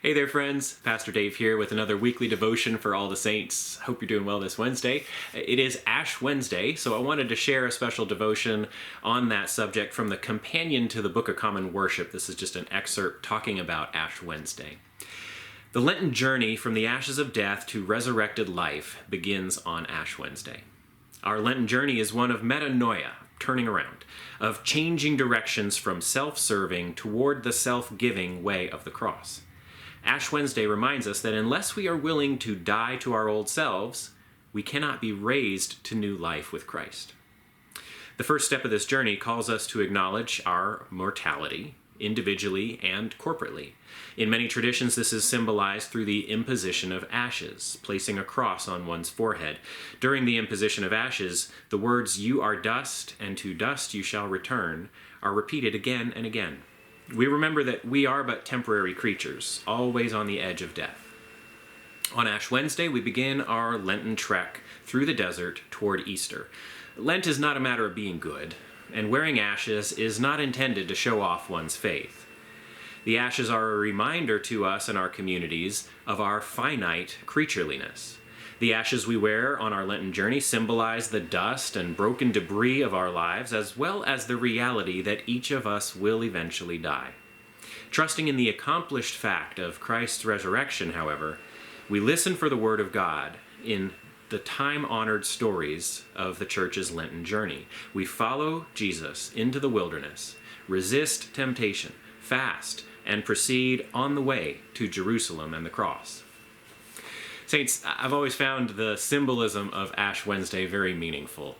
Hey there, friends. Pastor Dave here with another weekly devotion for all the saints. Hope you're doing well this Wednesday. It is Ash Wednesday, so I wanted to share a special devotion on that subject from the companion to the Book of Common Worship. This is just an excerpt talking about Ash Wednesday. The Lenten journey from the ashes of death to resurrected life begins on Ash Wednesday. Our Lenten journey is one of metanoia, turning around, of changing directions from self-serving toward the self-giving way of the cross. Ash Wednesday reminds us that unless we are willing to die to our old selves, we cannot be raised to new life with Christ. The first step of this journey calls us to acknowledge our mortality, individually and corporately. In many traditions, this is symbolized through the imposition of ashes, placing a cross on one's forehead. During the imposition of ashes, the words, "You are dust, and to dust you shall return," are repeated again and again. We remember that we are but temporary creatures, always on the edge of death. On Ash Wednesday, we begin our Lenten trek through the desert toward Easter. Lent is not a matter of being good, and wearing ashes is not intended to show off one's faith. The ashes are a reminder to us and our communities of our finite creatureliness. The ashes we wear on our Lenten journey symbolize the dust and broken debris of our lives, as well as the reality that each of us will eventually die. Trusting in the accomplished fact of Christ's resurrection, however, we listen for the Word of God in the time-honored stories of the Church's Lenten journey. We follow Jesus into the wilderness, resist temptation, fast, and proceed on the way to Jerusalem and the cross. Saints, I've always found the symbolism of Ash Wednesday very meaningful.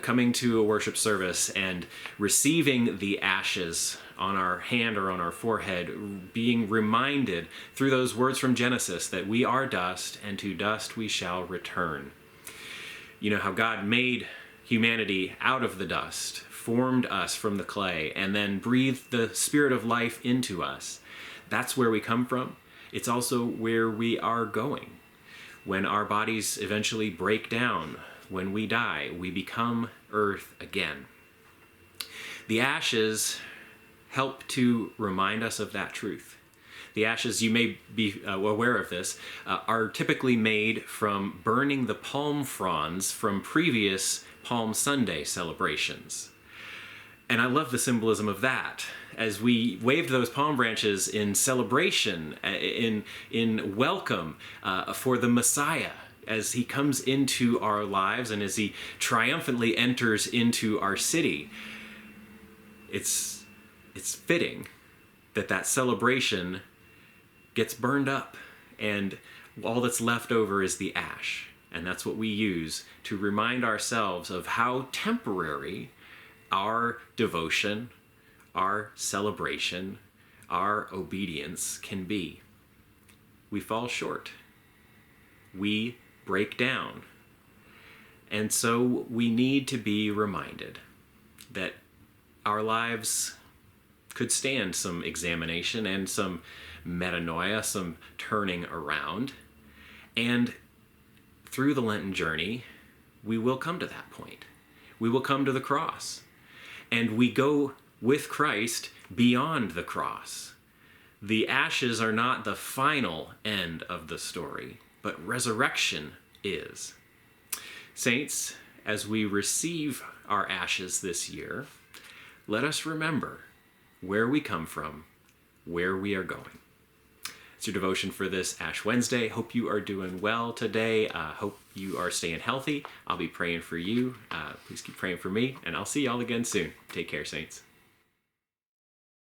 Coming to a worship service and receiving the ashes on our hand or on our forehead, being reminded through those words from Genesis that we are dust and to dust we shall return. You know how God made humanity out of the dust, formed us from the clay, and then breathed the spirit of life into us. That's where we come from. It's also where we are going. When our bodies eventually break down, when we die, we become earth again. The ashes help to remind us of that truth. The ashes, you may be aware of this, are typically made from burning the palm fronds from previous Palm Sunday celebrations. And I love the symbolism of that. As we waved those palm branches in celebration, in welcome for the Messiah, as he comes into our lives and as he triumphantly enters into our city, it's fitting that that celebration gets burned up and all that's left over is the ash. And that's what we use to remind ourselves of how temporary our devotion, our celebration, our obedience can be. We fall short. We break down. And so we need to be reminded that our lives could stand some examination and some metanoia, some turning around. And through the Lenten journey, we will come to that point. We will come to the cross. And we go with Christ beyond the cross. The ashes are not the final end of the story, but resurrection is. Saints, as we receive our ashes this year, let us remember where we come from, where we are going. It's your devotion for this Ash Wednesday. Hope you are doing well today. Hope you are staying healthy. I'll be praying for you. Please keep praying for me, and I'll see y'all again soon. Take care, saints.